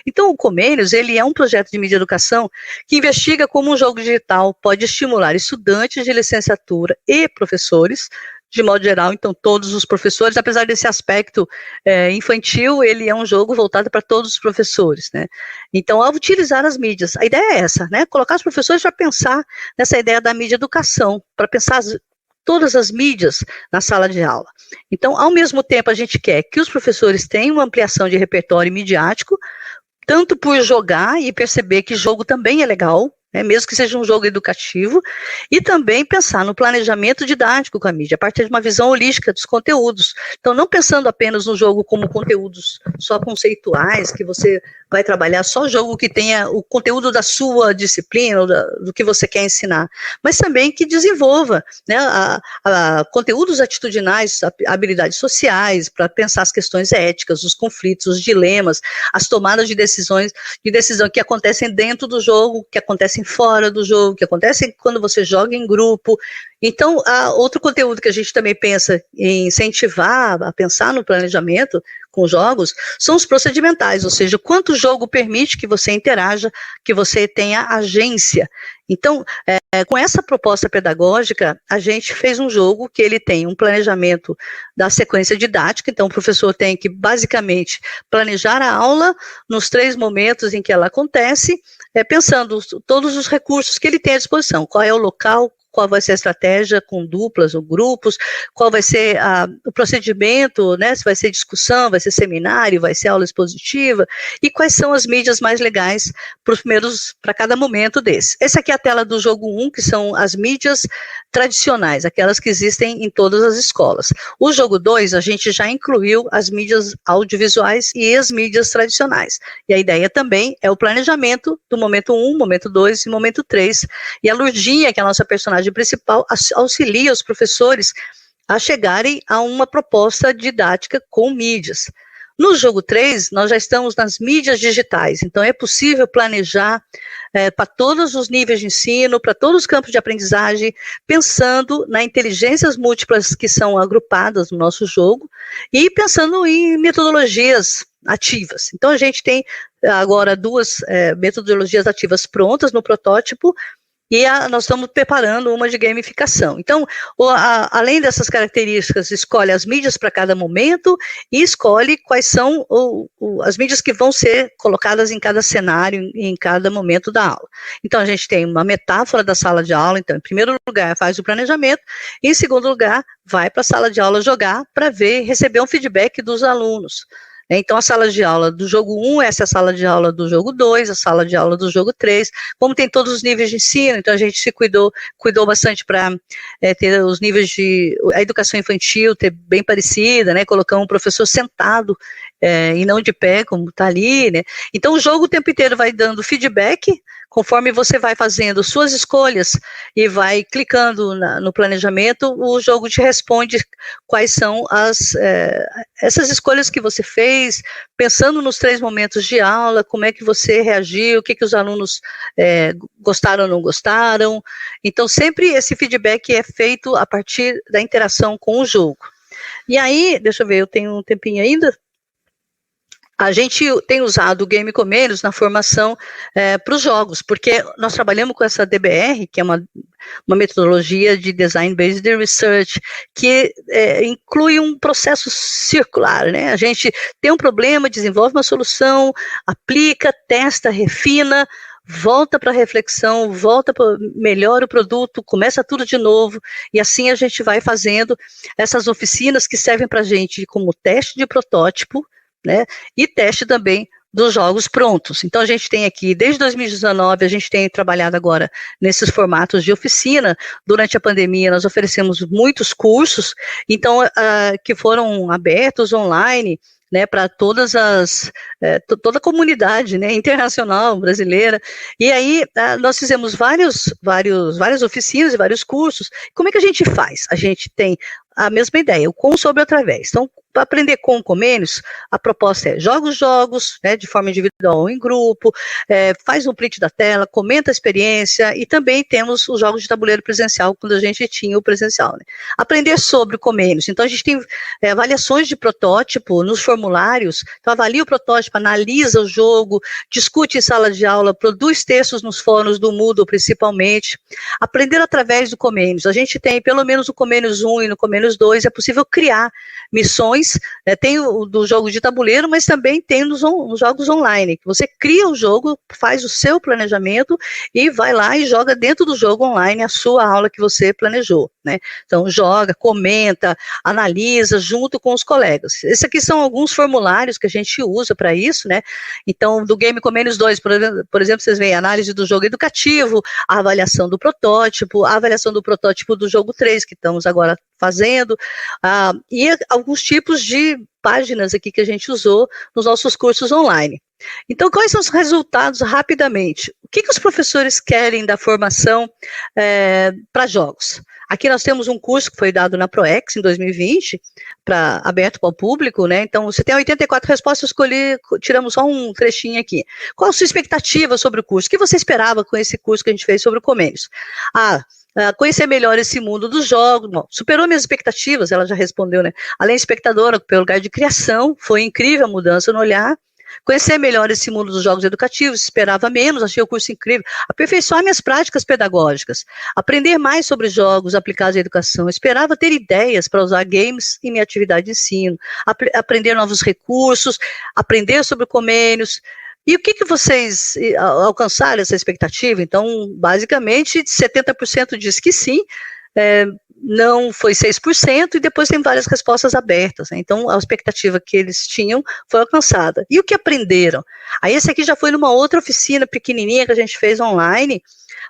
Então, o Comênios, ele é um projeto de mídia e educação que investiga como um jogo digital pode estimular estudantes de licenciatura e professores, de modo geral, então todos os professores, apesar desse aspecto infantil, ele é um jogo voltado para todos os professores, né? Então, ao utilizar as mídias, a ideia é essa, né? Colocar os professores para pensar nessa ideia da mídia educação, para pensar todas as mídias na sala de aula. Então, ao mesmo tempo, a gente quer que os professores tenham uma ampliação de repertório midiático, tanto por jogar e perceber que jogo também é legal, mesmo que seja um jogo educativo, e também pensar no planejamento didático com a mídia, a partir de uma visão holística dos conteúdos. Então, não pensando apenas no jogo como conteúdos só conceituais, que você vai trabalhar só jogo que tenha o conteúdo da sua disciplina, ou do que você quer ensinar, mas também que desenvolva, né, conteúdos atitudinais, habilidades sociais, para pensar as questões éticas, os conflitos, os dilemas, as tomadas de decisão que acontecem dentro do jogo, que acontecem fora do jogo, que acontecem quando você joga em grupo. Então, outro conteúdo que a gente também pensa em incentivar a pensar no planejamento com jogos são os procedimentais, ou seja, quanto o jogo permite que você interaja, que você tenha agência. Então, com essa proposta pedagógica, a gente fez um jogo que ele tem um planejamento da sequência didática, então o professor tem que basicamente planejar a aula nos 3 momentos em que ela acontece, pensando todos os recursos que ele tem à disposição, qual é o local, qual vai ser a estratégia com duplas ou grupos, qual vai ser o procedimento, né, se vai ser discussão, vai ser seminário, vai ser aula expositiva, e quais são as mídias mais legais para cada momento desse. Essa aqui é a tela do jogo 1, que são as mídias tradicionais, aquelas que existem em todas as escolas. O jogo 2, a gente já incluiu as mídias audiovisuais e as mídias tradicionais, e a ideia também é o planejamento do momento 1, momento 2 e momento 3, e a Lurdinha, que é a nossa personagem principal, auxilia os professores a chegarem a uma proposta didática com mídias. No jogo 3, nós já estamos nas mídias digitais, então é possível planejar para todos os níveis de ensino, para todos os campos de aprendizagem, pensando nas inteligências múltiplas que são agrupadas no nosso jogo e pensando em metodologias ativas. Então a gente tem agora 2 metodologias ativas prontas no protótipo, e nós estamos preparando uma de gamificação. Então, além dessas características, escolhe as mídias para cada momento e escolhe quais são as mídias que vão ser colocadas em cada cenário, em cada momento da aula. Então, a gente tem uma metáfora da sala de aula. Então, em primeiro lugar, faz o planejamento, e em segundo lugar, vai para a sala de aula jogar para receber um feedback dos alunos. Então, a sala de aula do jogo 1, essa é a sala de aula do jogo 2, a sala de aula do jogo 3, como tem todos os níveis de ensino, então a gente se cuidou bastante para ter os níveis a educação infantil ter bem parecida, né, colocar um professor sentado e não de pé, como está ali, né. Então, o jogo o tempo inteiro vai dando feedback, conforme você vai fazendo suas escolhas e vai clicando no planejamento, o jogo te responde quais são essas escolhas que você fez, pensando nos 3 momentos de aula, como é que você reagiu, o que os alunos gostaram ou não gostaram. Então, sempre esse feedback é feito a partir da interação com o jogo. E aí, deixa eu ver, eu tenho um tempinho ainda. A gente tem usado o Game Comênios na formação para os jogos, porque nós trabalhamos com essa DBR, que é uma metodologia de Design Based Research, que inclui um processo circular, né? A gente tem um problema, desenvolve uma solução, aplica, testa, refina, volta para a reflexão, melhora o produto, começa tudo de novo, e assim a gente vai fazendo essas oficinas que servem para a gente como teste de protótipo, né, e teste também dos jogos prontos. Então a gente tem aqui, desde 2019, a gente tem trabalhado agora nesses formatos de oficina. Durante a pandemia nós oferecemos muitos cursos, então que foram abertos online, né, para toda a comunidade, né, internacional, brasileira. E aí nós fizemos várias oficinas e vários cursos. Como é que a gente faz? A gente tem a mesma ideia, o com, sobre, através. Então, para aprender com o Comênios, a proposta é joga os jogos, né, de forma individual ou em grupo, faz um print da tela, comenta a experiência, e também temos os jogos de tabuleiro presencial, quando a gente tinha o presencial. Né. Aprender sobre o Comênios. Então, a gente tem avaliações de protótipo nos formulários, então avalia o protótipo, analisa o jogo, discute em sala de aula, produz textos nos fóruns do Moodle, principalmente. Aprender através do Comênios. A gente tem, pelo menos no Comênios 1 e no Comênios 2, é possível criar missões, tem o do jogo de tabuleiro, mas também tem nos jogos online, que você cria o jogo, faz o seu planejamento e vai lá e joga dentro do jogo online a sua aula que você planejou, né? Então joga, comenta, analisa junto com os colegas. Esses aqui são alguns formulários que a gente usa para isso, né? Então, do Game Comênios 2, por exemplo, vocês veem a análise do jogo educativo, a avaliação do protótipo, a avaliação do protótipo do jogo 3, que estamos agora fazendo, e alguns tipos de páginas aqui que a gente usou nos nossos cursos online. Então, quais são os resultados rapidamente? O que os professores querem da formação para jogos? Aqui nós temos um curso que foi dado na ProEx em 2020, aberto para o público, né? Então, você tem 84 respostas, tiramos só um trechinho aqui. Qual a sua expectativa sobre o curso? O que você esperava com esse curso que a gente fez sobre o Comênios? Conhecer melhor esse mundo dos jogos, superou minhas expectativas, ela já respondeu, né? Além de espectadora, pelo lugar de criação, foi incrível a mudança no olhar. Conhecer melhor esse mundo dos jogos educativos, esperava menos, achei o curso incrível. Aperfeiçoar minhas práticas pedagógicas, aprender mais sobre jogos aplicados à educação, esperava ter ideias para usar games em minha atividade de ensino, aprender novos recursos, aprender sobre Comênios. E o que vocês alcançaram essa expectativa? Então, basicamente, 70% diz que sim, não foi 6%, e depois tem várias respostas abertas, né? Então, a expectativa que eles tinham foi alcançada. E o que aprenderam? Aí esse aqui já foi numa outra oficina pequenininha que a gente fez online,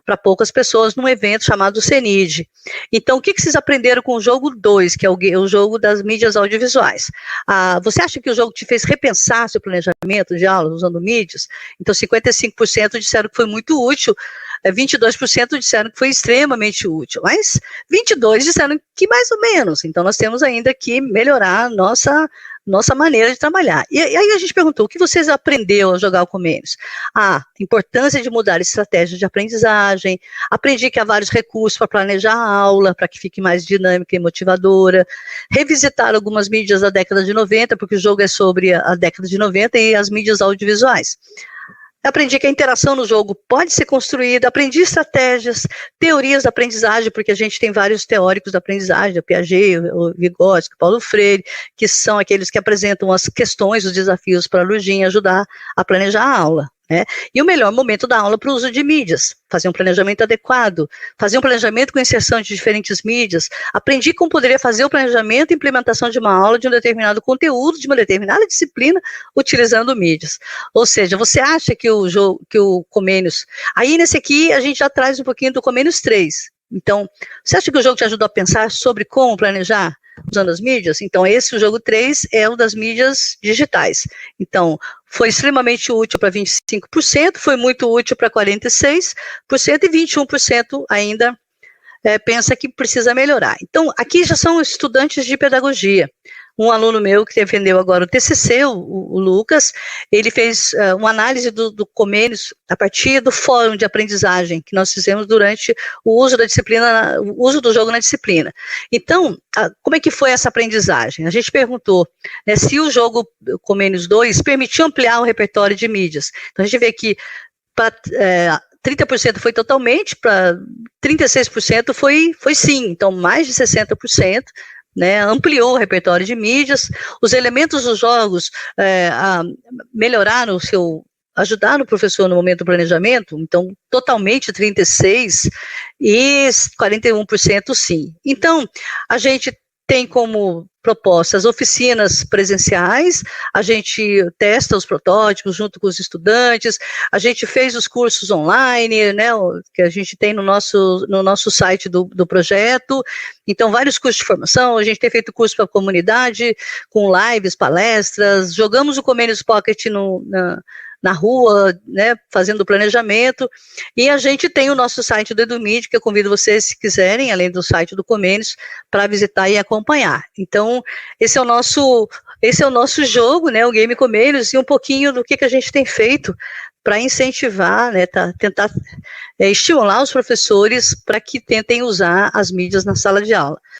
para poucas pessoas, num evento chamado CENID. Então, o que vocês aprenderam com o jogo 2, que é o jogo das mídias audiovisuais? Você acha que o jogo te fez repensar seu planejamento de aula usando mídias? Então, 55% disseram que foi muito útil, 22% disseram que foi extremamente útil, mas 22% disseram que mais ou menos. Então, nós temos ainda que melhorar a nossa maneira de trabalhar. E aí a gente perguntou, o que vocês aprenderam a jogar o Comênios? A importância de mudar estratégias de aprendizagem, aprendi que há vários recursos para planejar a aula, para que fique mais dinâmica e motivadora, revisitar algumas mídias da década de 90, porque o jogo é sobre a década de 90 e as mídias audiovisuais. Aprendi que a interação no jogo pode ser construída, aprendi estratégias, teorias da aprendizagem, porque a gente tem vários teóricos da aprendizagem, o Piaget, o Vygotsky, Paulo Freire, que são aqueles que apresentam as questões, os desafios para a Lurdin ajudar a planejar a aula. Né? E o melhor momento da aula para o uso de mídias, fazer um planejamento adequado, fazer um planejamento com inserção de diferentes mídias, aprendi como poderia fazer o planejamento e implementação de uma aula de um determinado conteúdo, de uma determinada disciplina, utilizando mídias. Ou seja, você acha que o Comênios... Aí nesse aqui a gente já traz um pouquinho do Comênios 3. Então, você acha que o jogo te ajudou a pensar sobre como planejar usando as mídias? Então, o jogo 3 é o das mídias digitais. Então, foi extremamente útil para 25%, foi muito útil para 46%, e 21% ainda pensa que precisa melhorar. Então, aqui já são estudantes de pedagogia. Um aluno meu que defendeu agora o TCC, o Lucas, ele fez uma análise do Comênios a partir do fórum de aprendizagem que nós fizemos durante o uso da disciplina, o uso do jogo na disciplina. Então, como é que foi essa aprendizagem? A gente perguntou se o jogo Comênios 2 permitiu ampliar o repertório de mídias. Então, a gente vê que 30% foi totalmente, para 36% foi sim, então mais de 60%, né, ampliou o repertório de mídias, os elementos dos jogos melhoraram ajudaram o professor no momento do planejamento, então totalmente 36% e 41% sim. Então, a gente tem como propostas oficinas presenciais, a gente testa os protótipos junto com os estudantes, a gente fez os cursos online, né, que a gente tem no nosso site do projeto, então vários cursos de formação, a gente tem feito curso para a comunidade, com lives, palestras, jogamos o Comênios Pocket na rua, né, fazendo o planejamento, e a gente tem o nosso site do EduMídia, que eu convido vocês, se quiserem, além do site do Comênios, para visitar e acompanhar. Então, esse é o nosso jogo, né, o Game Comênios, e um pouquinho do que a gente tem feito para incentivar, né, tentar estimular os professores para que tentem usar as mídias na sala de aula.